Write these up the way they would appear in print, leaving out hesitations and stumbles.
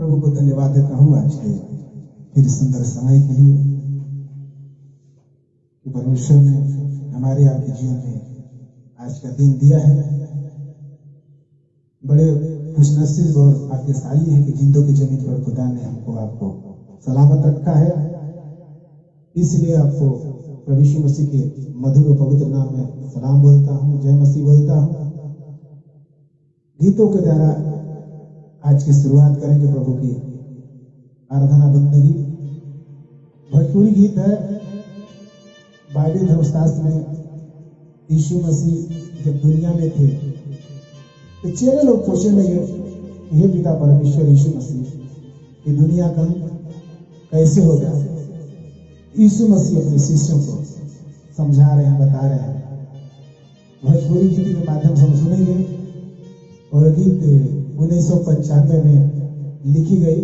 प्रभु को धन्यवाद देता हूँ आज के फिर सुंदर समय के लिए कि परमेश्वर ने हमारे आपके जीवन में आज का दिन दिया है। बड़े खुशनसीब और भाग्यशाली है कि जिंदों की जमीन पर खुदा ने हमको आपको सलामत रखा है। इसलिए आपको प्रभु यीशु मसीह के मधुर और पवित्र नाम में सलाम बोलता हूँ, जय मसीह बोलता हूँ। गीतों के द्वारा आज की शुरुआत करेंगे प्रभु की आराधना बंदगी। भोजपुरी गीत है। बाइबल धर्मशास्त्र में यीशु मसीह जब दुनिया में थे तो चेले लोग पूछने लगे, हे पिता परमेश्वर यीशु मसीह, ये दुनिया का कैसे होगा? यीशु मसीह अपने शिष्यों को समझा रहे हैं, बता रहे हैं। भोजपुरी गीत के माध्यम से हम सुनेंगे और गीत 1995 में लिखी गई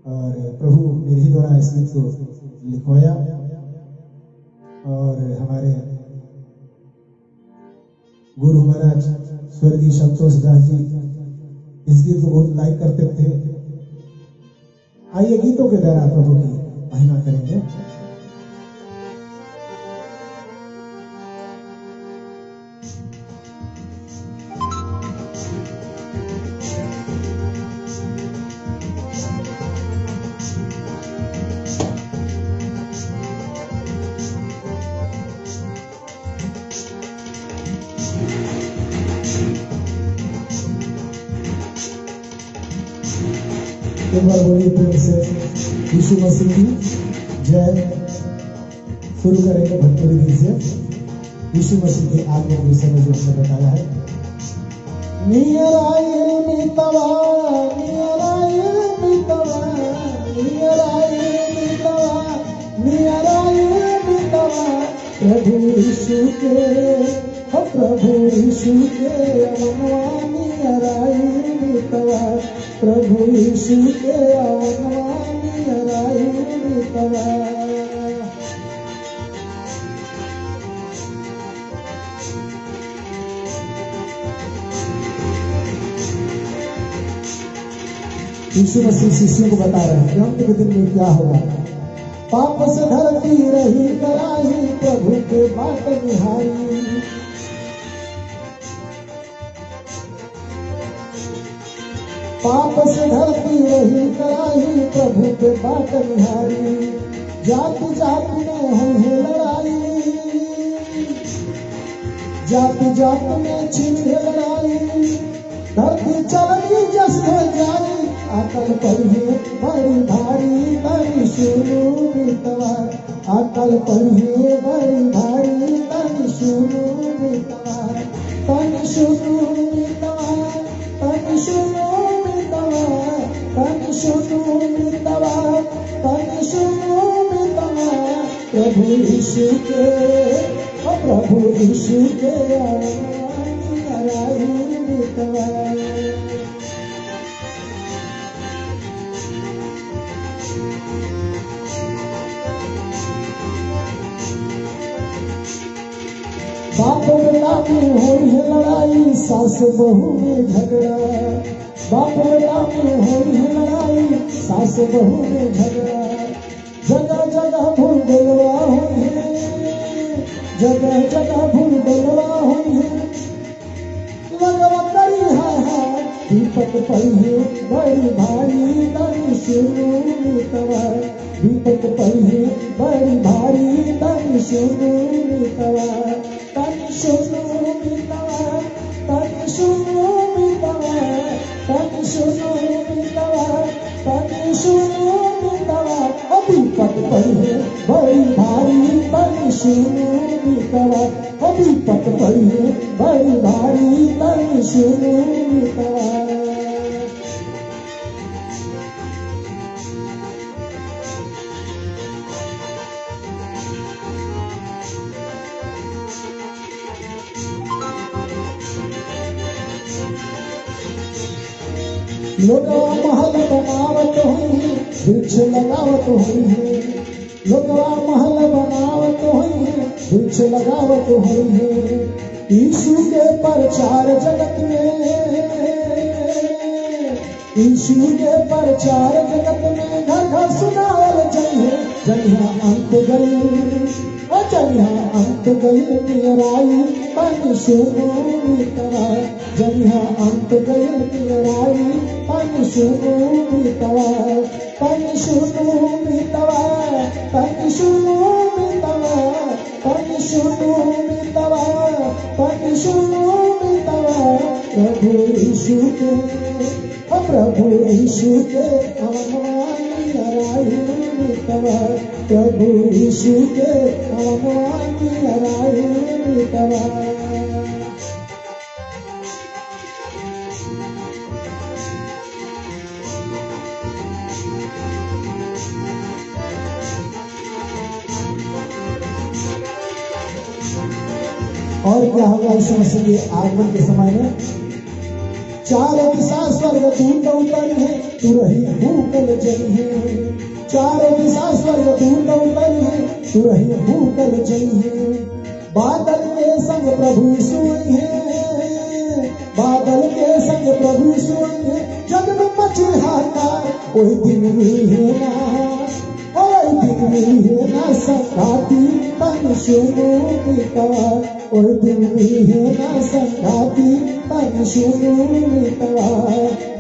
और प्रभु मेरे ही द्वारा इस गीत को लिखवाया और हमारे गुरु महाराज स्वर्गीय संतोष दास जी इस गीत को बहुत लाइक करते थे। आइए गीतों के द्वारा प्रभु की महिमा करेंगे। एक बार बोलिए प्रेम से यीशु मसीह की जय। शुरू करेंगे भोजपुरी गीत से। यीशु मसीह के आगे विषय में जो हमने बताया है। नियराये मितवा, नियराये मितवा, नियराये मितवा, नियराये मितवा, प्रभु यीशु के, प्रभु यीशु के अवनवा नियराये मितवा, प्रभु यीशु के अवनवा नियराये मितवा। यीशु मसीह शिष्यों को बता रहे हैं कि अंत के दिन में क्या होगा। पाप से धरती रही कराही, प्रभु के बाट निहारी, पाप से धरती रही कराही, प्रभु के बाट निहारी। जाति जाति में है लड़ाई, जाति जाति में छिड़ी है लड़ाई। धरती चलनी जस हो जाई, अकल पर है बड़ी भारी, तनि सुनो मितवा, अकल पर है बड़ी भारी, तनि सुनो मितवा, तनि सुनो मितवा, तनि सुनो मितवा, तनि सुनो मितवा, तनि सुनो मितवा, प्रभु यीशु के, प्रभु यीशु के नियराये मितवा। बाप बेटा में होई है लड़ाई, सास बहू में झगड़ा, बाप बेटा में होई है लड़ाई, सास बहू में झगड़ा। जगह जगह भूल डलवा हुई है, जगह जगह भूल डलवा हुई है। लगवा करी हाय दीपक पड़ी है बड़ी भारी, तनि सुनो मितवा, दीपक पड़ी है बड़ी भारी, तनि सुनो मितवा, तनि सुनो मितवा, तनि सुनो मितवा, तनि सुनो मितवा, तनि सुनो मितवा। दीपक पड़ी है बड़ी भारी, तनि सुनो मितवा, दीपक पड़ी है बड़ी भारी, तनि सुनो मितवा। लोगवा महल बनावत हुई, वृक्ष लगावत हुई, लोगवा महल बनावत हुई, वृक्ष लगावत हुई। यीशु के प्रचार जगत में, यीशु के प्रचार जगत में घर घर सुनावल चाहिए। जनिया अंत गई, ओ जनिया अंत गई नियराई पानी सुनो मितवा। जनिया अंत गई नियराई पानी सुनो मितवा। पानी सुनो मितवा, पानी सुनो मितवा, पानी सुनो मितवा, पानी सुनो मितवा। प्रभु यीशु के, प्रभु यीशु के आमानी अराई मितवा। प्रभु यीशु के आमानी अराई मितवा। और क्या होगा इस मसीह के आगमन के समय में? चारों दिशा स्वर्ग दूत उतरी है, तू रही भूकल जली है। चारों दिशा स्वर्ग दूत उतरी है, तू रही भूकल जली है। बादल के संग प्रभु सोई है, बादल के संग प्रभु सोई है। जग में मचे हाहाकार, कोई दिन भी है ना, कोई दिन भी है ना संघाती पानी सुनो मितवा। कोई दिन भी है ना संघाती पानी सुनो मितवा।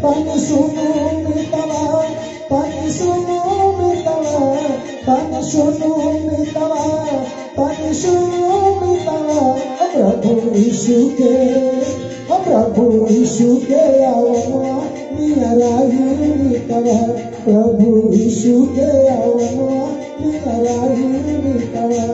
पानी सुनो मितवा, पानी सुनो मितवा, पानी सुनो मितवा, पानी सुनो मितवा। प्रभु यीशु के, प्रभु यीशु के आवना नियराई मितवा। प्रभु यीशु के आवना नियराई मितवा।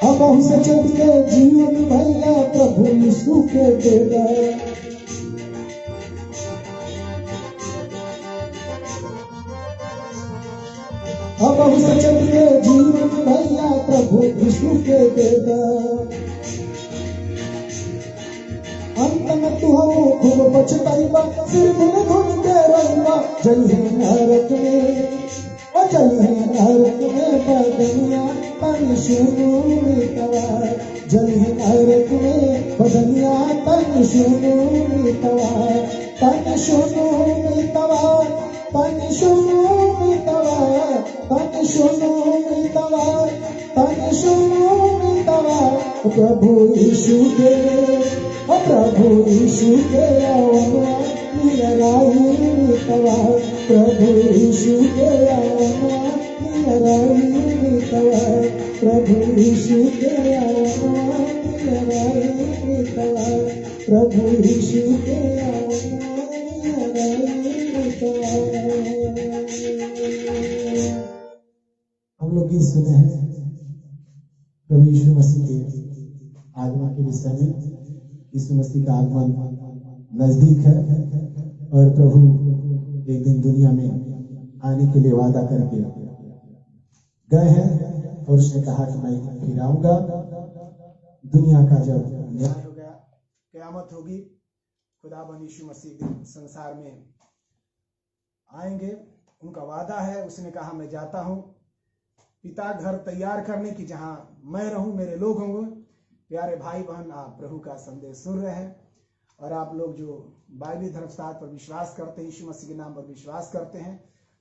अब से चल के जीवन भैया प्रभु यीशु के देगा। अब से चल के जीवन भैया प्रभु यीशु के देगा। अंत में तू हो खूब पछताईबा, सिर मुंह धुन के रहीबा। जली नरक में, ओ जली नरक में बदनिया पानी सुनो मितवा। जली नरक में बदनिया पानी सुनो मितवा। पानी सुनो मितवा, पानी सुनो मितवा, पानी सुनो मितवा, पानी सुनो मितवा। प्रभु यीशु के, प्रभु यीशु के आवना नियराई मितवा। प्रभु यीशु के आवना नियराई मितवा। प्रभु यीशु के आवना नियराई मितवा। प्रभु यीशु के आवना नियराई मितवा। हम लोग गीत सुने हैं प्रभु यीशु मसीह के आगमन के विषय में। यीशु मसीह का आगमन नजदीक है और प्रभु एक दिन दुनिया में आने के लिए वादा करके गए हैं और उसने कहा कि मैं फिर आऊंगा। दुनिया का जब न्याय हो गया, क़यामत होगी, खुदाबंद यीशु मसीह संसार में आएंगे। उनका वादा है, उसने कहा मैं जाता हूं पिता घर तैयार करने की, जहां मैं रहूं मेरे लोग होंगे। प्यारे भाई बहन, आप प्रभु का संदेश सुन रहे हैं और आप लोग जो बाइबली धर्मशास्त्र पर विश्वास करते हैं, यीशु मसीह के नाम पर विश्वास करते हैं,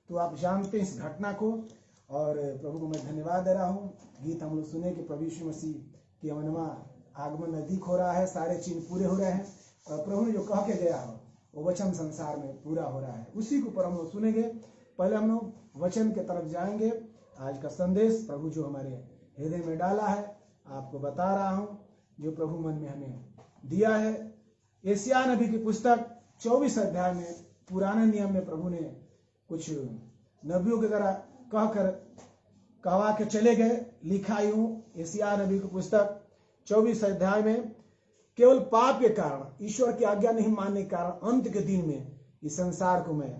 तो आप जानते हैं इस घटना को। और प्रभु को मैं धन्यवाद दे रहा हूँ। गीत हम लोग सुने कि प्रभु यीशु मसीह की अवनवा आगमन नजदीक हो रहा है, सारे चिन्ह पूरे हो रहे हैं और प्रभु ने जो कह के गया हो वो वचन संसार में पूरा हो रहा है। उसी के ऊपर हम लोग सुनेंगे। पहले हम लोग वचन के तरफ जाएंगे। आज का संदेश प्रभु जो हमारे हृदय में डाला है आपको बता रहा हूँ, जो प्रभु मन में हमें दिया है। यशायाह नबी की पुस्तक 24 अध्याय में पुराने नियम में प्रभु ने कुछ नबियों की तरह कहवा के चले गए। लिखा यूं, यशायाह नबी की पुस्तक 24 अध्याय में, केवल पाप के कारण, ईश्वर की आज्ञा नहीं मानने के कारण अंत के दिन में इस संसार को मैं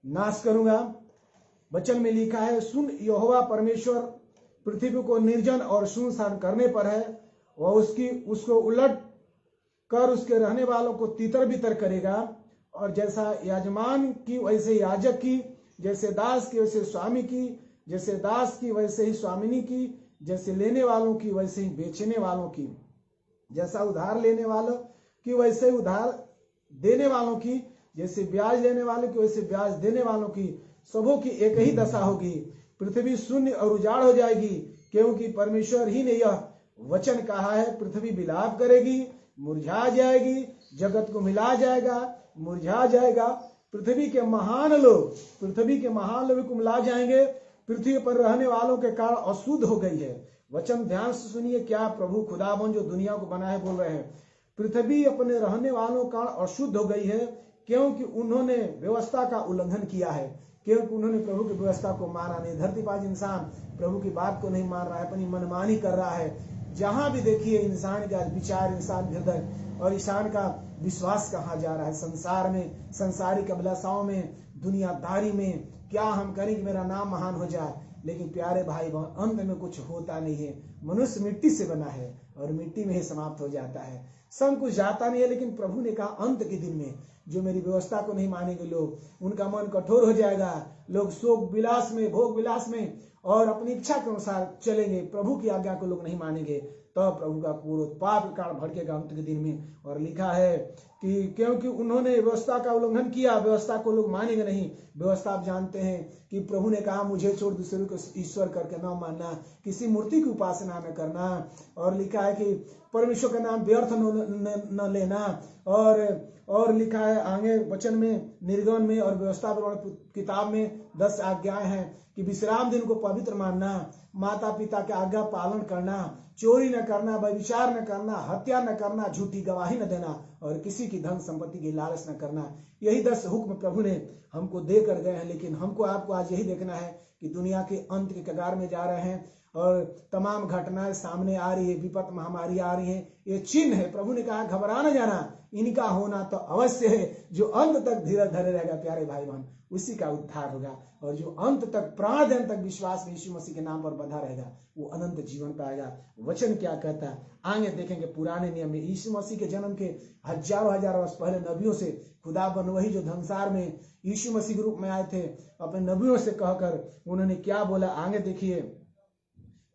नाश करूंगा। वचन में लिखा है, सुन यहोवा परमेश्वर पृथ्वी को निर्जन और सुनसान करने पर है। वह उसको उलट कर उसके रहने वालों को तितर बितर करेगा, और जैसा याजमान की वैसे याजक की जैसे दास की वैसे स्वामी की, जैसे दास की वैसे ही स्वामिनी की, जैसे लेने वालों की वैसे ही बेचने वालों की, जैसा उधार लेने वालों की वैसे ही उधार देने वालों की, जैसे ब्याज लेने वालों की वैसे ब्याज देने वालों की, सबों की एक ही दशा होगी। पृथ्वी शून्य और उजाड़ हो जाएगी, क्योंकि परमेश्वर ही ने यह वचन कहा है। पृथ्वी विलाप करेगी, मुरझा जाएगी, जगत को मिला जाएगा, मुरझा जाएगा। पृथ्वी के महान लोग कुमला जाएंगे। पृथ्वी पर रहने वालों के कारण अशुद्ध हो गई है। वचन ध्यान से सुनिए, क्या प्रभु खुदाबंद जो दुनिया को बनाए बोल रहे हैं। पृथ्वी अपने रहने वालों का अशुद्ध हो गई है, क्योंकि उन्होंने व्यवस्था का उल्लंघन किया है, क्योंकि उन्होंने प्रभु की व्यवस्था को माना नहीं। धरती पर इंसान प्रभु की बात को नहीं मान रहा है, अपनी मनमानी कर रहा है। जहां भी देखिए इंसान का विचार, इंसान हृदय और इंसान का विश्वास कहाँ जा रहा है। संसार में, संसारिक अभिलाषाओं में, दुनियादारी में, क्या हम करें कि मेरा नाम महान हो जाए। लेकिन प्यारे भाई बहन, अंत में कुछ होता नहीं है। मनुष्य मिट्टी से बना है और मिट्टी में ही समाप्त हो जाता है। सब कुछ जाता नहीं है। लेकिन प्रभु ने कहा अंत के दिन में जो मेरी व्यवस्था को नहीं मानेंगे लोग, उनका मन कठोर हो जाएगा। लोग शोक विलास में, भोग विलास में और अपनी इच्छा के अनुसार चलेंगे। प्रभु की आज्ञा को लोग नहीं मानेंगे, तो प्रभु का क्रोध पाप कारण भड़केगा अंत के दिन में। और लिखा है कि क्योंकि उन्होंने व्यवस्था का उल्लंघन किया, व्यवस्था को लोग मानेंगे नहीं। व्यवस्था आप जानते हैं कि प्रभु ने कहा मुझे छोड़ दूसरे को ईश्वर करके न मानना, किसी मूर्ति की उपासना न करना। और लिखा है कि परमेश्वर का नाम व्यर्थ न लेना। और लिखा है आगे वचन में, निर्गमन में और व्यवस्था किताब में 10 आज्ञाएं हैं कि विश्राम दिन को पवित्र मानना, माता पिता के आज्ञा पालन करना, चोरी न करना, व्यभिचार न करना, हत्या न करना, झूठी गवाही न देना और किसी की धन संपत्ति की लालच न करना। यही 10 हुक्म प्रभु ने हमको देकर गए हैं। लेकिन हमको आपको आज यही देखना है कि दुनिया के अंत के कगार में जा रहे हैं और तमाम घटनाएं सामने आ रही है, विपत महामारी आ रही है। ये चिन्ह है। प्रभु ने कहा घबरा न जाना, इनका होना तो अवश्य है। जो अंत तक धीरज धरे रहेगा प्यारे भाई बहन, उसी का उद्धार होगा। और जो अंत तक, प्राण दिन तक विश्वास में यीशु मसीह के नाम पर बंधा रहेगा, वो अनंत जीवन पाएगा। वचन क्या कहता है आगे देखेंगे। पुराने नियम में यीशु मसीह के जन्म के हजारों वर्ष पहले नबियों से खुदाबंद, वही जो धनसार में यीशु मसीह के रूप में आए थे, अपने नबियों से कहकर उन्होंने क्या बोला आगे देखिए।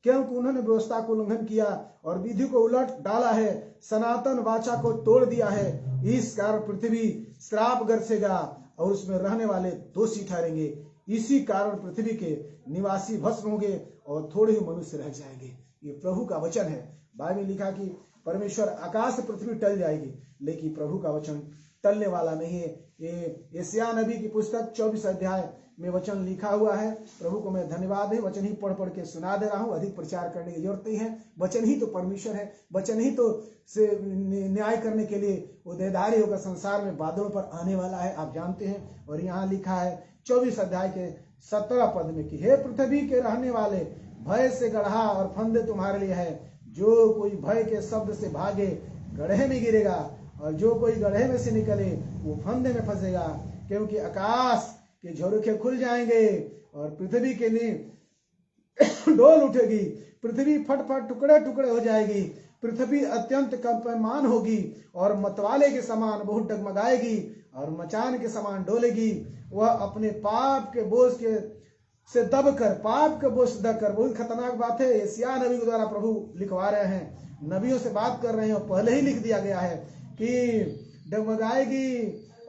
क्योंकि उन्होंने व्यवस्था को उल्लंघन किया और विधि को उलट डाला है, सनातन वाचा को तोड़ दिया है, इस कारण पृथ्वी श्राप बरसेगा और उसमें रहने वाले दोषी ठहरेंगे। इसी कारण पृथ्वी के निवासी भस्म होंगे और थोड़े ही मनुष्य रह जाएंगे। ये प्रभु का वचन है। बाइबल में लिखा कि परमेश्वर आकाश से पृथ्वी टल जाएगी, लेकिन प्रभु का वचन टलने वाला नहीं है। ये यशायाह नबी की पुस्तक 24 अध्याय में वचन लिखा हुआ है। प्रभु को मैं धन्यवाद है, वचन ही पढ़ के सुना दे रहा हूँ। अधिक प्रचार करने की जरूरत नहीं है। वचन ही तो परमेश्वर है। वचन ही तो से न्याय करने के लिए उदयधारी होकर संसार में बादलों पर आने वाला है, आप जानते हैं। और यहाँ लिखा है 24 अध्याय के 17 पद में कि हे पृथ्वी के रहने वाले, भय से गढ़ा और फंदे तुम्हारे लिए है। जो कोई भय के शब्द से भागे गड्ढे में गिरेगा, और जो कोई गड्ढे में से निकले वो फंदे में फंसेगा। क्योंकि आकाश के झरोखे खुल जाएंगे और पृथ्वी के नींव डोल उठेगी। पृथ्वी फट फट टुकड़े टुकड़े हो जाएगी। पृथ्वी अत्यंत कंपमान होगी और मतवाले के समान बहुत डगमगाएगी और मचान के समान डोलेगी। वह अपने पाप के बोझ के से दबकर, पाप के बोझ से दबकर, बहुत खतरनाक बात है। यशायाह नबी के द्वारा प्रभु लिखवा रहे हैं, नबियों से बात कर रहे हैं और पहले ही लिख दिया गया है कि डगमगाएगी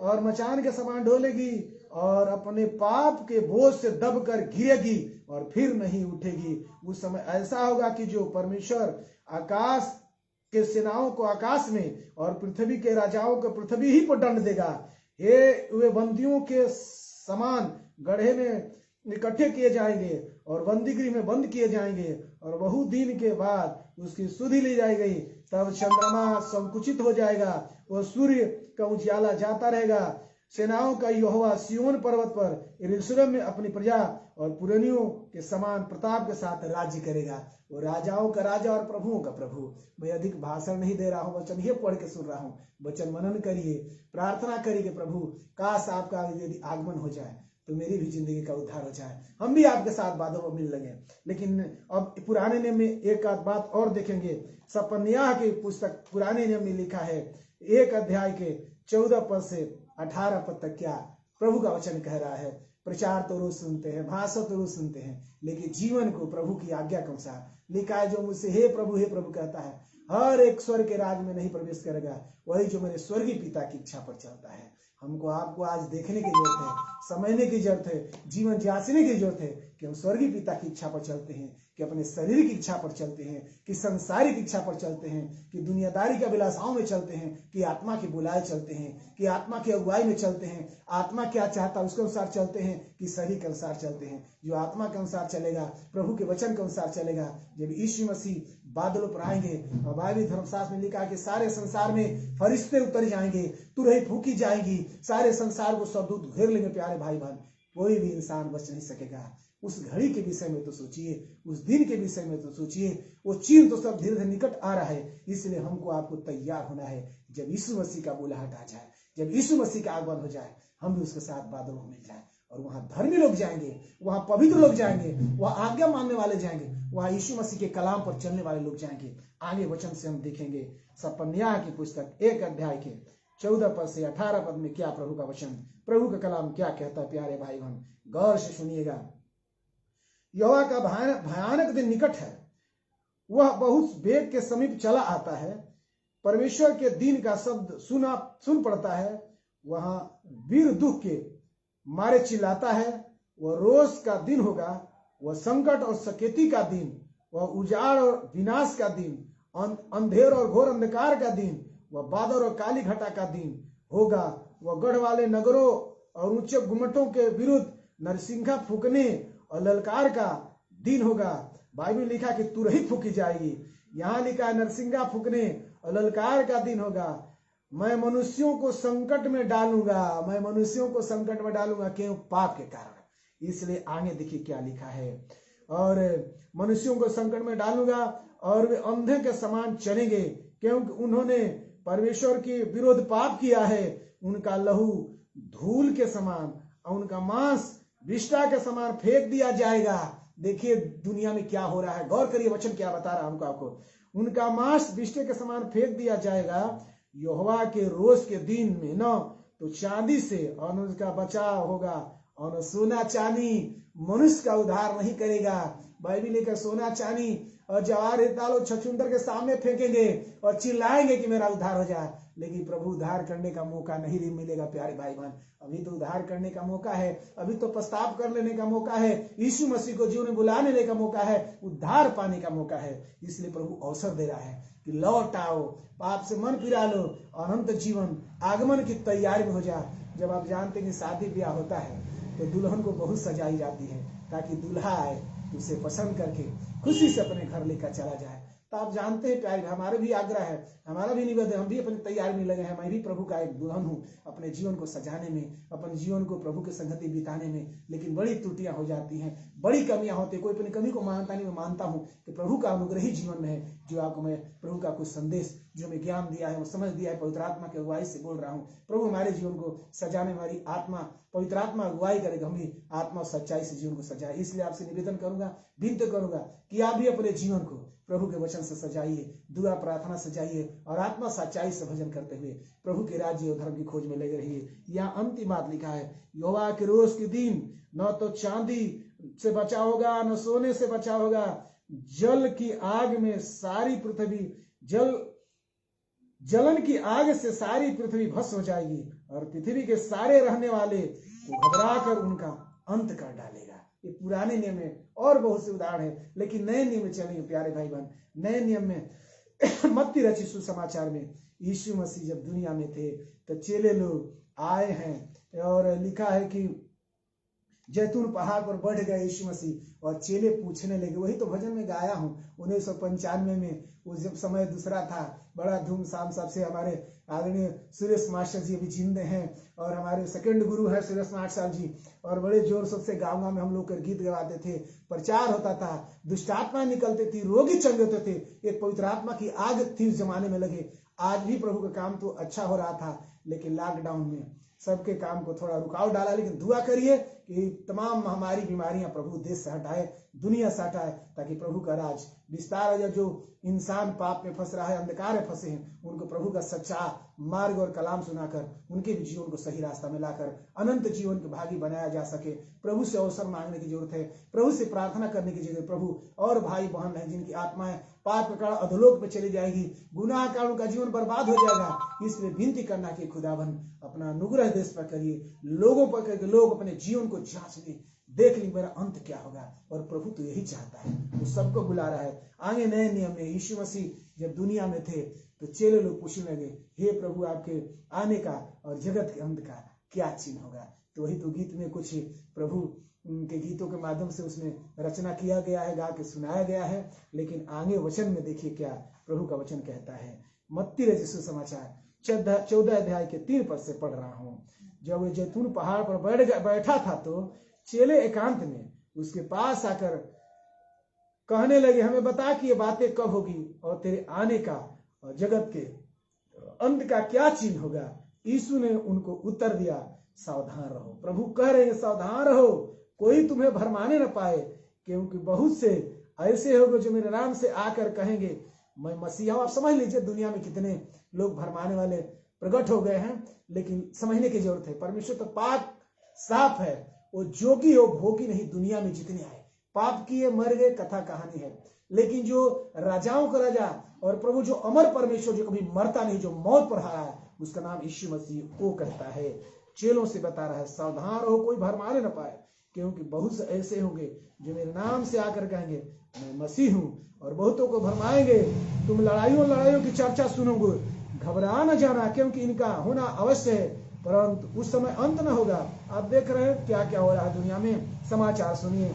और मचान के समान डोलेगी और अपने पाप के बोझ से दबकर गिरेगी और फिर नहीं उठेगी। उस समय ऐसा होगा कि जो परमेश्वर आकाश के सेनाओं को आकाश में और पृथ्वी के राजाओं को पृथ्वी ही पर दंड देगा। वे बंदियों के समान गड्ढे में इकट्ठे किए जाएंगे और बंदीगृह में बंद किए जाएंगे और बहुत दिन के बाद उसकी सुधि ली जाएगी। तब चंद्रमा संकुचित हो जाएगा, वह सूर्य का उजियाला जाता रहेगा। सेनाओं का यहोवा सिय्योन पर्वत पर यरूशलेम में अपनी प्रजा और पुरनियों के समान प्रताप के साथ राज्य करेगा। वो राजाओं का राजा और प्रभुओं का प्रभु। मैं अधिक भाषण नहीं दे रहा हूँ, वचन ये पढ़ के सुन रहा हूँ। वचन मनन करिए, प्रार्थना करिए प्रभु काश आपका यदि आगमन हो जाए तो मेरी भी जिंदगी का उद्धार हो जाए, हम भी आपके साथ बादों में मिल लगे। लेकिन अब पुराने नियम में एक आध बात और देखेंगे। सपन्याह की पुस्तक पुराने नियम में लिखा है 1 अध्याय के 14 पद से 18 पद तक क्या प्रभु का वचन कह रहा है। प्रचार तो रोज सुनते हैं, भाषण तो रोज सुनते हैं, लेकिन जीवन को प्रभु की आज्ञा के अनुसार लिखा है, जो मुझसे हे प्रभु कहता है, हर एक स्वर्ग के राज में नहीं प्रवेश करेगा, वही जो मेरे स्वर्गीय पिता की इच्छा पर चलता है। हमको आपको आज देखने की जरूरत है, समझने की जरूरत है, जीवन जांचने की जरूरत है कि हम स्वर्गीय पिता की इच्छा पर चलते हैं, कि अपने शरीर की इच्छा पर चलते हैं, कि संसारिक इच्छा पर चलते हैं, कि दुनियादारी के अभिलाषाओं में चलते हैं, कि आत्मा के बुलाए चलते हैं, कि आत्मा की अगुवाई में चलते हैं, आत्मा क्या चाहता है उसके अनुसार चलते हैं, कि शरीर के अनुसार चलते हैं। जो आत्मा के अनुसार चलेगा, प्रभु के वचन के अनुसार चलेगा, जब यीशु मसीह बादलों पर आएंगे, और बाइबल धर्मशास्त्र में लिखा कि सारे संसार में फरिश्ते उतर जाएंगे, तुरही फूकी जाएगी, सारे संसार को स्वर्गदूत घेर लेंगे। प्यारे भाई बहन, कोई भी इंसान बच नहीं सकेगा। उस घड़ी के विषय में तो सोचिए, उस दिन के विषय में तो सोचिए, वो चीज तो सब धीरे धीरे निकट आ रहा है। इसलिए हमको आपको तैयार होना है। जब यीशु मसीह का बुलाहट आ जाए, जब यीशु मसीह का आगमन हो जाए, हम भी उसके साथ बादलों में मिल जाए, और वहां धर्मी लोग जाएंगे, वहां पवित्र लोग जाएंगे, वहां आज्ञा मानने वाले जाएंगे, वहां यीशु मसीह के कलाम पर चलने वाले लोग जाएंगे। आगे वचन से हम देखेंगे सपन्याह की पुस्तक 1 अध्याय के 14 पद से 18 पद में क्या प्रभु का वचन, प्रभु का कलाम क्या कहता है। प्यारे भाई बहन, गौर से सुनिएगा। यहोवा का भयानक दिन निकट है, वह बहुत वेग के समीप चला आता है। परमेश्वर के दिन का शब्द सुन पड़ता है। वहां वीर दुख के मारे चिल्लाता है। वह रोष का दिन होगा, वह संकट और सकेती का दिन, वह उजाड़ और विनाश का दिन, अंधेर और घोर अंधकार का दिन, वह बादल और काली घटा का दिन होगा। वह गढ़ वाले नगरों और ऊंचे गुम्मटों के विरुद्ध नरसिंगा फूकने और ललकार का दिन होगा। बाइबल लिखा कि तुरही फूकी जाएगी, यहाँ लिखा है नरसिंगा फूकने और ललकार का दिन होगा। मैं मनुष्यों को संकट में डालूंगा, मैं मनुष्यों को संकट में डालूंगा, क्यों? पाप के कारण। इसलिए आगे देखिए क्या लिखा है, और मनुष्यों को संकट में डालूंगा और वे अंधे के समान चलेंगे, क्योंकि उन्होंने परमेश्वर के विरोध पाप किया है। उनका लहू धूल के समान और उनका मांस विष्ठा के समान फेंक दिया जाएगा। देखिए दुनिया में क्या हो रहा है, गौर करिए वचन क्या बता रहा है हमको आपको। उनका मांस विष्ठा के समान फेंक दिया जाएगा। यहोवा के रोष के दिन में न तो चांदी से और उसका बचाव होगा, और सोना चांदी मनुष्य का उद्धार नहीं करेगा। बाइबल लेकर सोना चांदी और जवाहर हिताल और छछूंदर के सामने फेंकेंगे और चिल्लाएंगे कि मेरा उद्धार हो जाए, लेकिन प्रभु उद्धार करने का मौका नहीं मिलेगा। प्यारे भाई बहन, अभी तो उद्धार करने का मौका है, अभी तो पश्चाताप कर लेने का मौका है, यीशु मसीह को जीवन में बुला लेने का मौका है, उद्धार पाने का मौका है। इसलिए प्रभु अवसर दे रहा है कि लौट आओ, पाप से मन फिरा लो, अनंत जीवन आगमन की तैयारी में हो जा। जब आप जानते हैं कि शादी ब्याह होता है तो दुल्हन को बहुत सजाई जाती है, ताकि दूल्हा आए उसे पसंद करके खुशी से अपने घर लेकर चला जाए। तो आप जानते हैं प्यारे, हमारे भी आग्रह है, हमारा भी निवेदन, हम भी अपनी तैयारी में लगे हैं। मैं भी प्रभु का एक दुल्हन हूँ, अपने जीवन को सजाने में, अपने जीवन को प्रभु के संगति बिताने में। लेकिन बड़ी त्रुटियां हो जाती हैं, बड़ी कमियां होती है। कोई अपनी कमी को मानता नहीं। मैं मानता हूँ कि प्रभु का अनुग्रह ही जीवन में है, जो आपको मैं प्रभु का कुछ संदेश जो हमें ज्ञान दिया है, वो समझ दिया है, पवित्र आत्मा की अगुवाई से बोल रहा हूँ। प्रभु हमारे जीवन को सजाने, हमारी आत्मा पवित्र आत्मा अगुवाई करेगा, हम भी आत्मा और सच्चाई से जीवन को सजाए। इसलिए आपसे निवेदन करूंगा, विनती करूंगा कि आप भी अपने जीवन को प्रभु के वचन से सजाइए, दुआ प्रार्थना सजाइए, और आत्मा सच्चाई से भजन करते हुए प्रभु के राज्य और धर्म की खोज में लगे रहिए। यहाँ अंतिम बात लिखा है, यहोवा के रोष के दिन न तो चांदी से बचा होगा, न सोने से बचा होगा। जल की आग में सारी पृथ्वी जलन की आग से सारी पृथ्वी भस्म हो जाएगी, और पृथ्वी के सारे रहने वाले को घबराकर उनका अंत कर डालेगा। ये पुराने नियम में और बहुत से उदाहरण है, लेकिन नए नियम में चलेंगे प्यारे भाई बहन। नए नियम में मत्ती रचित सुसमाचार में यीशु मसीह जब दुनिया में थे तो चेले लोग आए हैं, और लिखा है कि जैतून पहाड़ पर बढ़ गए यीशु मसीह, और चेले पूछने लगे। वही तो भजन में गाया हूँ 1995 में, वो जब समय दूसरा था, बड़ा धूमधाम सबसे। हमारे आदरणीय सुरेश मास्टर जी अभी जिंदे हैं, और हमारे सेकंड गुरु है सुरेश मास्टर जी, और बड़े जोर शोर से गाँव में हम लोग कर गीत गवाते थे, प्रचार होता था, दुष्टात्मा निकलती थी, रोगी चंगे होते थे, एक पवित्र आत्मा की आग थी उस जमाने में लगे। आज भी प्रभु का काम तो अच्छा हो रहा था, लेकिन लॉकडाउन में सबके काम को थोड़ा रुकावट डाला। लेकिन दुआ करिए कि कि तमाम महामारी बीमारियां प्रभु देश से हटाए, दुनिया से हटाए, ताकि प्रभु का राज विस्तार हो जाए। जो इंसान पाप में फंस रहा है, अंधकार में फंसे हैं, उनको प्रभु का सच्चा मार्ग और कलाम सुनाकर उनके भी जीवन को सही रास्ता में लाकर अनंत जीवन के भागी बनाया जा सके। प्रभु से अवसर मांगने की जरूरत है, प्रभु से प्रार्थना करने की जरूरत है। प्रभु और भाई बहन है जिनकी आत्माएं पाप के कारण अधोलोक में चली जाएगी, गुनाह के कारण उनका जीवन बर्बाद हो जाएगा, इसलिए विनती करना कि खुदावन अपना अनुग्रह देश पर करिए, लोगों पर करके लोग अपने जीवन को जांच ले, देख ली मेरा अंत क्या होगा। और प्रभु तो यही चाहता है, वो सबको बुला रहा है। आगे नए नियम में यीशु मसीह जब दुनिया में थे तो चेले लोग पूछने लगे, हे प्रभु आपके आने का और जगत के अंत का क्या चिन्ह होगा। तो वही तो गीत में कुछ प्रभु के गीतों के माध्यम से उसमें रचना किया गया है, गा के सुनाया गया है। लेकिन आगे वचन में देखिए क्या प्रभु का वचन कहता है। मत्ती रचित सुसमाचार 14 अध्याय के 3 पद से पढ़ रहा हूं। जब वो जैतून पहाड़ पर बैठा था तो चेले एकांत में उसके पास आकर कहने लगे, हमें बता कि ये बातें कब होगी और तेरे आने का और जगत के अंत का क्या चिन्ह होगा। यीशु ने उनको उत्तर दिया, सावधान रहो। प्रभु कह रहे हैं सावधान रहो, कोई तुम्हें भरमाने न पाए, क्योंकि बहुत से ऐसे होंगे जो मेरे नाम से आकर कहेंगे मैं मसीहा हूं। आप समझ लीजिए दुनिया में कितने लोग भरमाने वाले प्रकट हो गए हैं, लेकिन समझने की जरूरत है। परमेश्वर तो पाक साफ है, वो जोगी हो भोगी नहीं। दुनिया में जितने आए पाप किए मर गए, कथा कहानी है। लेकिन जो राजाओं का राजा और प्रभु जो अमर परमेश्वर जो कभी मरता नहीं, जो मौत पर हारा है, उसका नाम यीशु मसीह वो कहता है। चेलों से बता रहा है सावधान रहो, कोई भरमाने न पाए, क्योंकि बहुत से ऐसे होंगे जो मेरे नाम से आकर कहेंगे मैं मसीह हूं, और बहुतों को भरमाएंगे। तुम लड़ाइयों की चर्चा सुनोगे, घबरा न जाना, क्योंकि इनका होना अवश्य है, परंतु उस समय अंत न होगा। आप देख रहे हैं क्या क्या हो रहा है दुनिया में, समाचार सुनिए।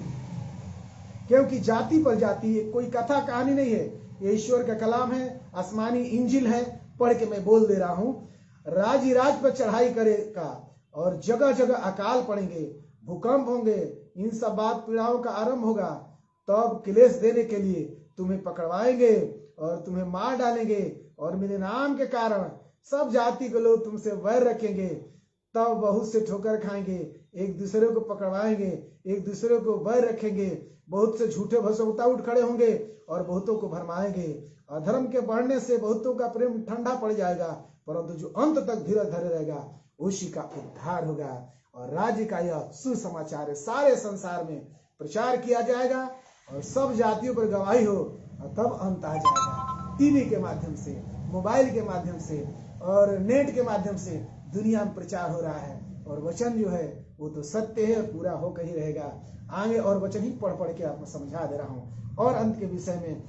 क्योंकि जाति पर जाति, कोई कथा कहानी नहीं है, ये ईश्वर का कलाम है, आसमानी इंजिल है। पढ़ के मैं बोल दे रहा हूं। राज पर चढ़ाई करेगा और जगह जगह अकाल पड़ेंगे, भूकंप होंगे, इन सब बात पीड़ाओं का आरंभ होगा। तब क्लेश देने के लिए तुम्हें पकड़वाएंगे और तुम्हें मार डालेंगे, और मेरे नाम के कारण सब जाति के लोग तुमसे वैर रखेंगे। तब बहुत से ठोकर खाएंगे, एक दूसरे को पकड़वाएंगे, एक दूसरे को वैर रखेंगे। बहुत से झूठे भविष्यवक्ता उठ खड़े होंगे और बहुतों को भरमाएंगे। अधर्म के बढ़ने से बहुतों का प्रेम ठंडा पड़ जाएगा, परंतु जो अंत तक धीरज धरे रहेगा उसी का उद्धार होगा। और राज्य का यह सुसमाचार सारे संसार में प्रचार किया जाएगा और सब जातियों पर गवाही हो, और तब अंत आ जाएगा। टीवी के माध्यम से, मोबाइल के माध्यम से और नेट के माध्यम से दुनिया में प्रचार हो रहा है, और वचन जो है वो तो सत्य है और पूरा होकर ही रहेगा। आगे और वचन ही पढ़ के आपको समझा दे रहा हूं। और अंत के विषय में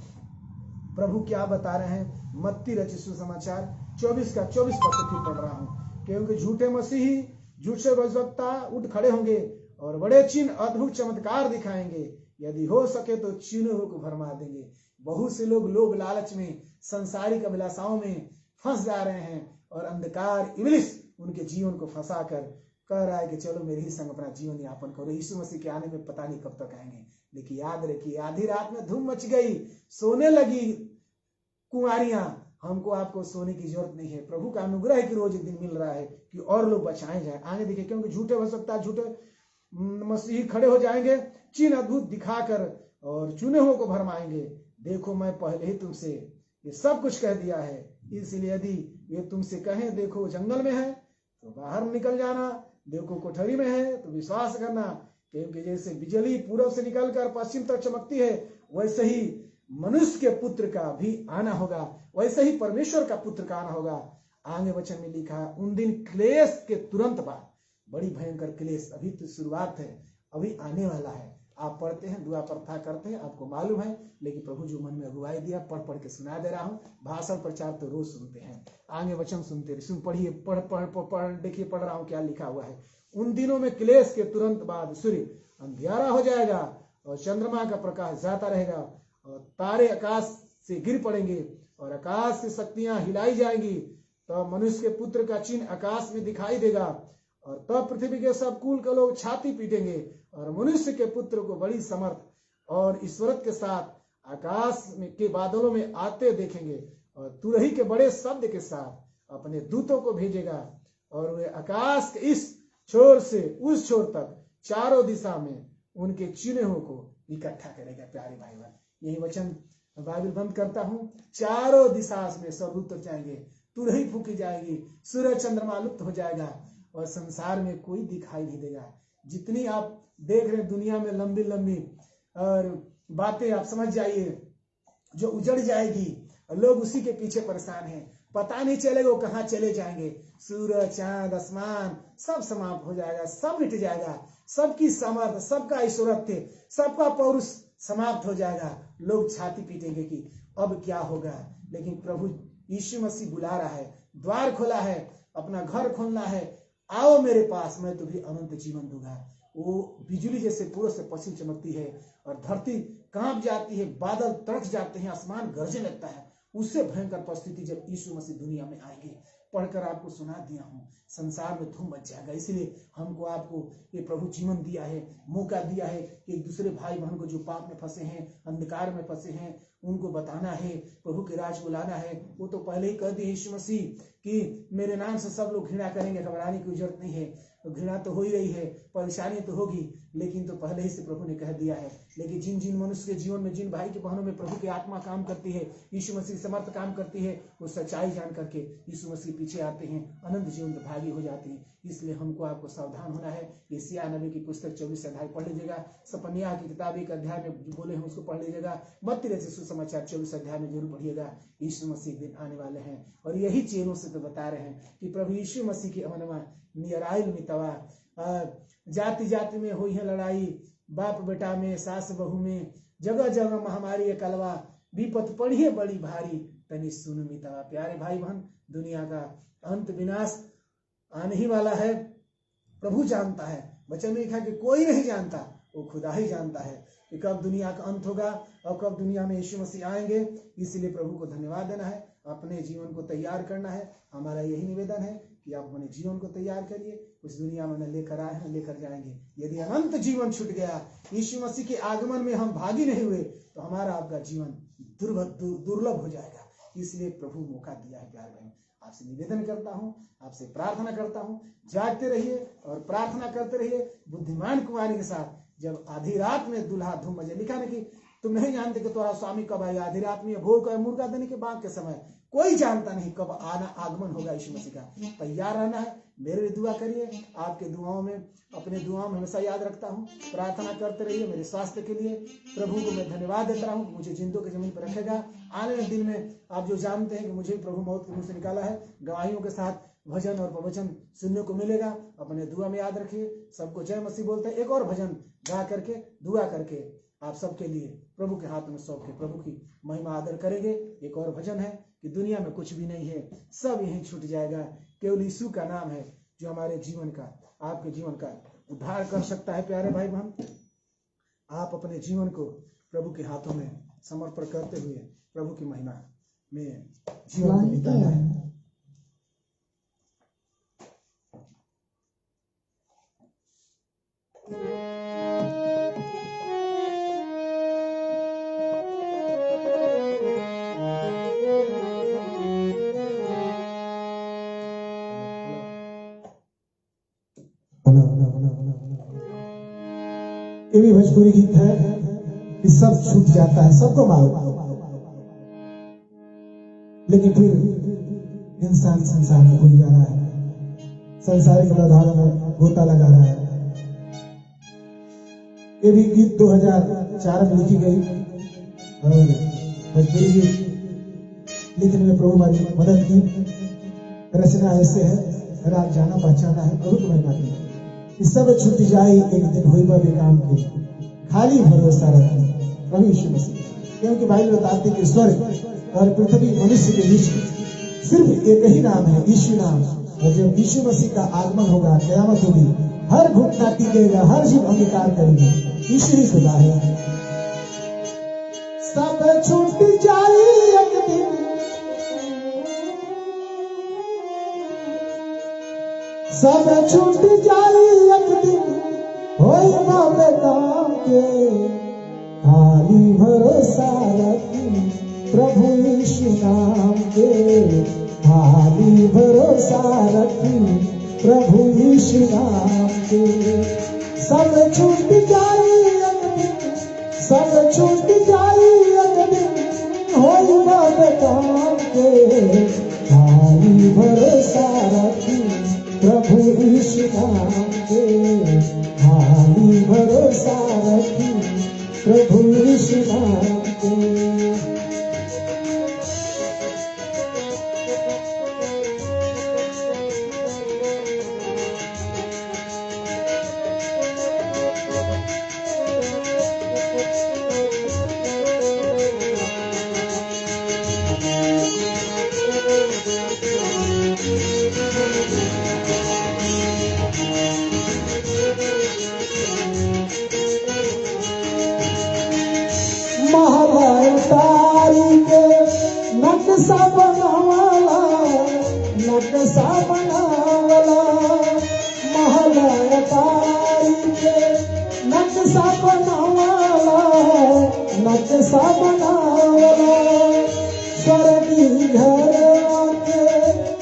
प्रभु क्या बता रहे हैं, मत्ती रचित सुसमाचार 24 का 24 पद से फिर पढ़ रहा हूं। क्योंकि झूठे मसीही, झूठ से भविष्यवक्ता उठ खड़े होंगे और बड़े चिन्ह अद्भुत चमत्कार दिखाएंगे, यदि हो सके तो चिन्हों को भरमा देंगे। बहुत से लोग लोभ लालच में, संसारिक अभिलाषाओं में फंस जा रहे हैं, और अंधकार इब्लिस उनके जीवन को फंसा कर कह रहा है कि चलो मेरे ही संग अपना जीवन यापन करो, यीशु मसीह के आने में पता नहीं कब तक आएंगे। लेकिन याद रखिए, आधी रात में धूम मच गई, सोने लगी कुंवारियां, हमको आपको सोने की जरूरत नहीं है। प्रभु का अनुग्रह है कि रोज एक दिन मिल रहा है कि और लोग बचाए जाए। आगे देखिए, क्योंकि झूठे हो सकता है, झूठे मसीही खड़े हो जाएंगे, चिन्ह अद्भुत दिखाकर और चुने हुओं को भरमाएंगे। देखो मैं पहले ही तुमसे ये सब कुछ कह दिया है, इसलिए यदि वे तुमसे कहें देखो जंगल में है तो बाहर निकल जाना, देखो कोठरी में है तो विश्वास करना। क्योंकि जैसे बिजली पूरब से निकलकर पश्चिम तक चमकती है, वैसे ही मनुष्य के पुत्र का भी आना होगा, वैसे ही परमेश्वर का पुत्र का आना होगा। आगे वचन में लिखा है, उन दिन क्लेश के तुरंत बाद, बड़ी भयंकर क्लेश, अभी तो शुरुआत है, अभी आने वाला है। आप पढ़ते हैं, दुआ प्रार्थना करते हैं, आपको मालूम है, लेकिन प्रभु जो मन में अगुवाई दिया पढ़ के सुना दे रहा हूं। भाषण प्रचार तो रोज सुनते हैं, आगे वचन सुनते रहिए, सुन पढ़िए, पढ़ देखिए, पढ़ रहा हूं क्या लिखा हुआ है। उन दिनों में क्लेश के तुरंत बाद सूर्य अंधियारा हो जाएगा और चंद्रमा का प्रकाश जाता रहेगा, और तारे आकाश से गिर पड़ेंगे और आकाश की शक्तियां हिलाई जाएंगी। तब मनुष्य के पुत्र का चिन्ह आकाश में दिखाई देगा, और तब पृथ्वी के सब कुल के लोग छाती पीटेंगे और मनुष्य के पुत्र को बड़ी समर्थ और ईश्वरत के साथ आकाश में के बादलों में आते देखेंगे, और तुरही के बड़े शब्द के साथ अपने दूतों को भेजेगा, और वे आकाश के इस छोर से उस छोर तक चारों दिशा में उनके चुनेहों को इकट्ठा करेगा। प्यारे भाई बहन, यही वचन बाइबल बंद करता हूं। चारों दिशा में स्वर्गदूत उतर जाएंगे, तुरही फूकी जाएगी, सूरज चंद्रमा लुप्त हो जाएगा और संसार में कोई दिखाई नहीं देगा। जितनी आप देख रहे हैं दुनिया में लंबी लंबी और बातें, आप समझ जाइए जो उजड़ जाएगी, लोग उसी के पीछे परेशान हैं। पता नहीं चलेगा वो कहाँ चले जाएंगे। सूरज, चांद, आसमान सब समाप्त हो जाएगा, सब मिट जाएगा। सबकी समर्थ, सबका ईश्वरत्व, सबका पौरुष समाप्त हो जाएगा। लोग छाती पीटेंगे कि अब क्या होगा। लेकिन प्रभु यीशु मसीह बुला रहा है, द्वार खोला है, अपना घर खोलना है। आओ मेरे पास, मैं तुम्हें अनंत जीवन दूंगा। वो बिजली जैसे पूर्व से पश्चिम चमकती है और धरती कांप जाती है, बादल तड़क जाते हैं, आसमान गरजने लगता है। उससे भयंकर परिस्थिति जब यीशु मसीह दुनिया में आएंगे। पढ़कर आपको सुना दिया हूं, संसार में धूम मच जाएगा। इसलिए हमको आपको ये प्रभु जीवन दिया है, मौका दिया है कि एक दूसरे भाई बहन को जो पाप में फंसे हैं, अंधकार में फंसे हैं, उनको बताना है, प्रभु के राज को लाना है। वो तो पहले ही कह दिया यीशु मसीह कि मेरे नाम से सब लोग घृणा करेंगे, घबराने की जरूरत नहीं है। तो घृणा तो हो ही रही है, परेशानी तो होगी, लेकिन तो पहले ही से प्रभु ने कह दिया है। लेकिन जिन जिन मनुष्य के जीवन में, जिन भाई के बहनों में प्रभु की आत्मा काम करती है, यीशु मसीह समर्थ काम करती है, वो सच्चाई जान करके यीशु मसीह पीछे आते हैं, अनंत जीवन के भागी हो जाते हैं। इसलिए हमको आपको सावधान होना है। यशायाह नबी की पुस्तक 24 अध्याय पढ़ लीजिएगा। सपनिया की किताब 1 अध्याय में जो बोले हैं उसको पढ़ लीजिएगा। मत्ती सुसमाचार 24 अध्याय में जरूर पढ़िएगा। यीशु मसीह दिन आने वाले हैं और यही चेलों से तो बता रहे हैं कि प्रभु यीशु मसीह की अमनवा नियराइल मितवा, जाति जाति में हुई है लड़ाई, बाप बेटा में, सास बहू में, जगह जगह महामारी कलवा, विपत पड़ी है बड़ी भारी, तनि सुन मितवा। प्यारे भाई बहन, दुनिया का अंत विनाश आने ही वाला है। प्रभु जानता है, वचन में लिखा कि कोई नहीं जानता, वो खुदा ही जानता है कि कब दुनिया का अंत होगा और कब दुनिया में यीशु मसीह आएंगे। इसलिए प्रभु को धन्यवाद देना है, अपने जीवन को तैयार करना है। हमारा यही निवेदन है कि आप अपने जीवन को तैयार करिए। उस दुनिया में न लेकर आए हैं, लेकर जाएंगे। यदि अनंत जीवन छूट गया, यीशु मसीह के आगमन में हम भागी नहीं हुए, तो हमारा आपका जीवन दुर्लभ हो जाएगा। इसलिए प्रभु मौका दिया है। प्यारे बहन, आपसे निवेदन करता हूं, आपसे प्रार्थना करता हूं, जागते रहिए और प्रार्थना करते रहिए बुद्धिमान कुमारी के साथ। जब आधी रात में दुल्हा धूम बजे, लिखा नहीं कि तुम नहीं जानते कि तुम्हारा स्वामी कब आएगा, आधी रात में, भोर का, मुर्गा देने के बाद के समय, कोई जानता नहीं कब आगमन होगा यीशु मसीह का। तैयार रहना है। मेरे लिए दुआ करिए, आपके दुआओं में, अपने दुआओं में हमेशा याद रखता हूँ। प्रार्थना करते रहिए मेरे स्वास्थ्य के लिए। प्रभु को मैं धन्यवाद देता हूँ, मुझे जिंदों की जमीन पर रखेगा। आने वाले दिन में आप जो जानते हैं कि मुझे प्रभु मौत के मुंह से निकाला है, गवाहियों के साथ भजन और प्रवचन सुनने को मिलेगा। अपने दुआ में याद रखिए। सबको जय मसीह बोलते हैं। एक और भजन गा करके, दुआ करके आप सबके लिए प्रभु के हाथ में सौंप के प्रभु की महिमा आदर करेंगे। एक और भजन है कि दुनिया में कुछ भी नहीं है, सब यहीं छूट जाएगा, केवल यीशु का नाम है जो हमारे जीवन का, आपके जीवन का उद्धार कर सकता है। प्यारे भाई बहन, आप अपने जीवन को प्रभु के हाथों में समर्पण करते हुए प्रभु की महिमा में जीवन को बिताना है। ये भी भोजपुरी गीत है कि सब छूट जाता है, सबको मालूम, लेकिन फिर इंसान संसार में भूल जा रहा है, संसारिक व्यवहारों में गोता लगा रहा है। ये भी गीत 2004 में लिखी गई और भोजपुरी गीत लिखने में प्रभु हमारी मदद की। रचना ऐसे है, रात जाना पहचाना है, प्रभु तुम्हें मानी सब छूट जाए एक दिन हुई बेकाम की, खाली भरोसा रखी प्रभु यीशु मसीह। क्योंकि बाइबल बताती कि स्वर्ग और पृथ्वी मनुष्य के बीच सिर्फ एक ही नाम है, यीशु नाम। और जब यीशु मसीह का आगमन होगा, क़यामत होगी, हर घुटना टिकेगा, हर जीव अंगीकार करेगा यीशु ही खुदा है। सब छूट जाए एक दिन, सब छूट जाए एक दिन, होई बाबे काम के, खाली भरोसा रखी प्रभु यीशु नाम के, खाली भरोसा रखी प्रभु यीशु नाम के। सब छूट जाई एक दिन, सब छूट जाई एक दिन, होई बात काम के। खाली भरोसा रखी प्रभु यीशु नाम के, खाली भरोसा रखी प्रभु यीशु नाम के। महल के नक्शा बनावाला, नक्शा बनावाला, महल के नक्शा बनावाला, नक्शा बनावाला। स्वर्गी घर आके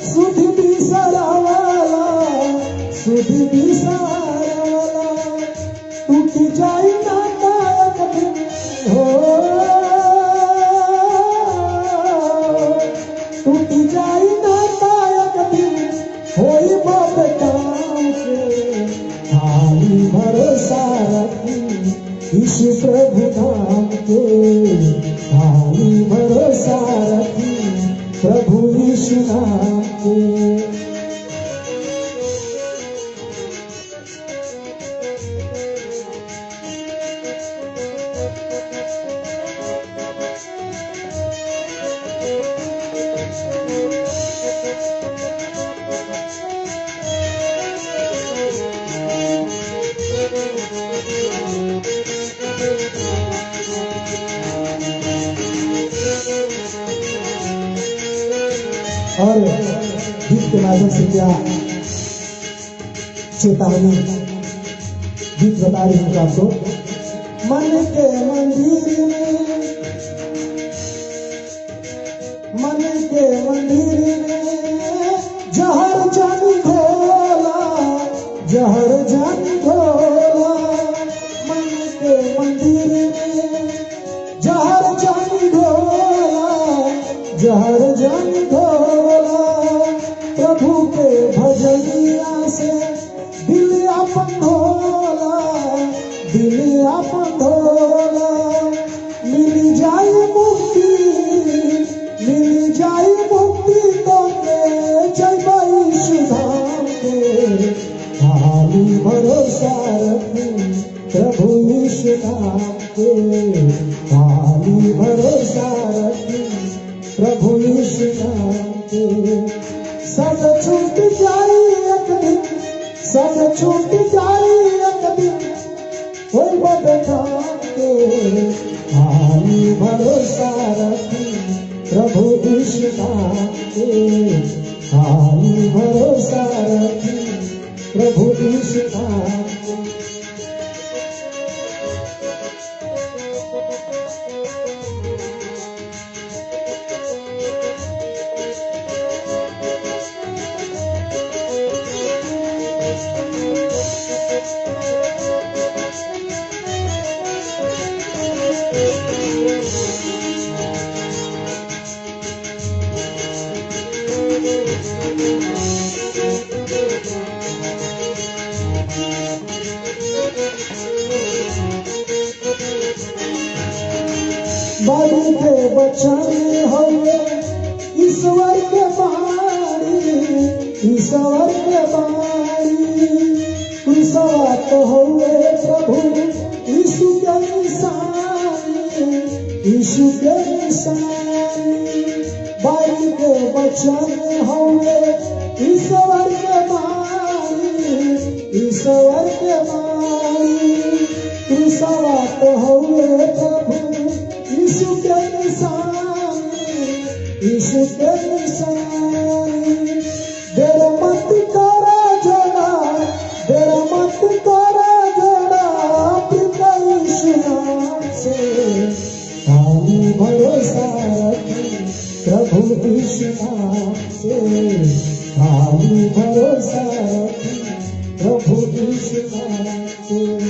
सुध बिसरावाला, सुध बिसरावाला। टूट जाई ना एक दिन हो, टूट जाई ना एक दिन, होई बात काम के। खाली भरोसा रखी यीशु प्रभु नाम के, खाली भरोसा रखी प्रभु यीशु नाम के। और गीत के माध्यम से क्या चेतावनी गीत बता रही हूँ आपको। मन के मंदिर में, मन के मंदिर में जहर जानी घोला, जहर जानी घोला। मन के मंदिर में जहर जानी घोला, जहर जानी घोला। प्रभु के भजनिया से दिल अपन धोला, दिल अपन धोला। मिल जाए मुक्ति, मिल जाए मुक्ति तो जय सुधाम के। खाली भरोसा रखी प्रभु यीशु नाम के, खाली भरोसा रखी प्रभु यीशु नाम के। सब छूट जाई एक दिन, सब छूट जाई एक दिन, होई बात काम के। खाली भरोसा रखी प्रभु यीशु नाम के, खाली भरोसा रखी प्रभु यीशु नाम के। बाइबल के वचन होवे ईश्वर के बाणी, ईश्वर के बाणी। क्रूसवा तो होवे प्रभु यीशु के निशानी, यीशु के निशानी। बाइबल के वचन होवे ईश्वर के बाणी, ईश्वर के बाणी। क्रूसवा तो होवे प्रभु यीशु के निशानी, यीशु के निशानी। देर मत करा जोड़ा, देर मत करा जोड़ा, पिता यीशु नाम से। खाली भरोसा रखी प्रभु यीशु नाम से, खाली भरोसा रखी प्रभु यीशु नाम से।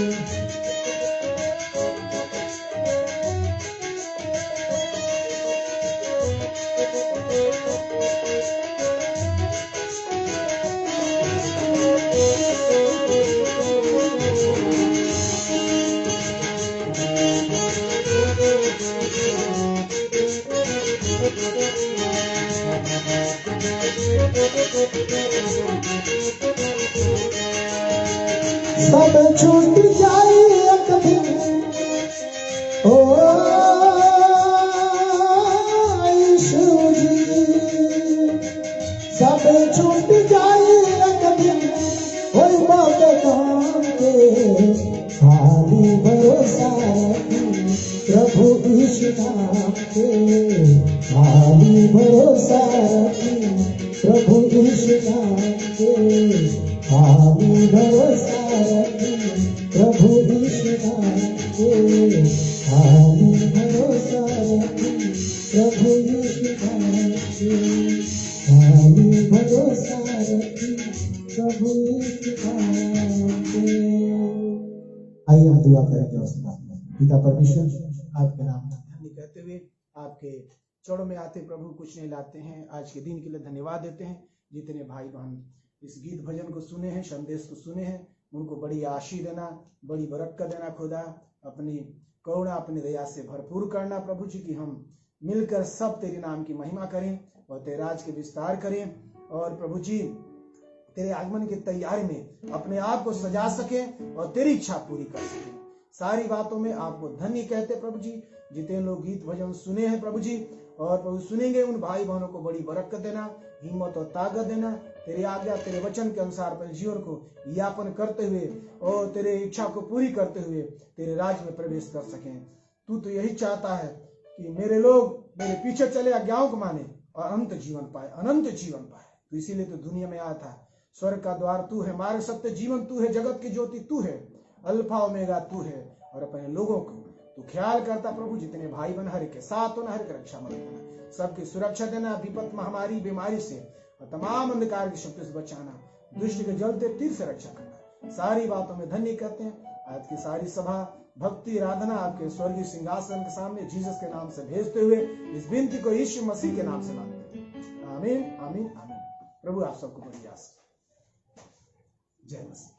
सब छूट जाए एक दिन ओ यीशु जी, सब छूट जाए एक दिन कोई बात काम के, खाली भरोसा रखी प्रभु यीशु नाम के, खाली भरोसा रखी प्रभु यीशु नाम के, खाली भरोसा रखी प्रभु यीशु नाम के, खाली भरोसा रखी प्रभु यीशु नाम के, खाली भरोसा रखी प्रभु यीशु नाम के। आइए हम दुआ करेंगे और समाप्त करेंगे। पिता परमेश्वर, आपके नाम का धन्य कहते हुए आपके चरणों में आते प्रभु कुछ नहीं लाते हैं, आज के दिन के लिए धन्यवाद देते हैं। जितने भाई बहन इस गीत भजन को सुने हैं, संदेश को सुने हैं, उनको बड़ी आशीष देना, बड़ी बरकत देना खुदा, अपनी करुणा अपनी दया से भरपूर करना प्रभु जी, की हम मिलकर सब तेरे नाम की महिमा करें और तेरे राज के विस्तार करें, और प्रभु जी तेरे आगमन की तैयारी में अपने आप को सजा सकें और तेरी इच्छा पूरी कर सकें। सारी बातों में आपको धन्य कहते प्रभु जी। जितने लोग गीत भजन सुने हैं प्रभु जी, और प्रभु सुनेंगे, उन भाई बहनों को बड़ी बरकत देना, हिम्मत और ताकत देना, तेरे आज्ञा तेरे वचन के अनुसार अपने जीवन को यापन करते हुए और तेरे इच्छा को पूरी करते हुए तेरे राज में प्रवेश कर सकें। तू तो यही चाहता है कि मेरे लोग मेरे पीछे चले, आज्ञाओं को माने और अनंत जीवन पाए, अनंत जीवन पाए। तो इसीलिए तो दुनिया में आया था। स्वर्ग का द्वार तू है, मार्ग सत्य जीवन तू है, जगत की ज्योति तू है, अल्फा ओमेगा तू है, और अपने लोगों को तू ख्याल करता प्रभु। जितने भाई बहन हर के साथ होना, हर की रक्षा मदद करना, सबकी सुरक्षा देना, विपत महामारी बीमारी से और तमाम अंधकार की शक्ति से बचाना, दुष्ट के जलते तीर से रक्षा करना। सारी बातों में धन्य कहते हैं। आज की सारी सभा भक्ति आराधना आपके स्वर्गीय सिंहासन के सामने जीसस के नाम से भेजते हुए इस विनती को यीशु मसीह के नाम से मांगते हैं। आमीन आमीन आमीन। प्रभु आप सबको बड़ी आशीष। जय मसीह।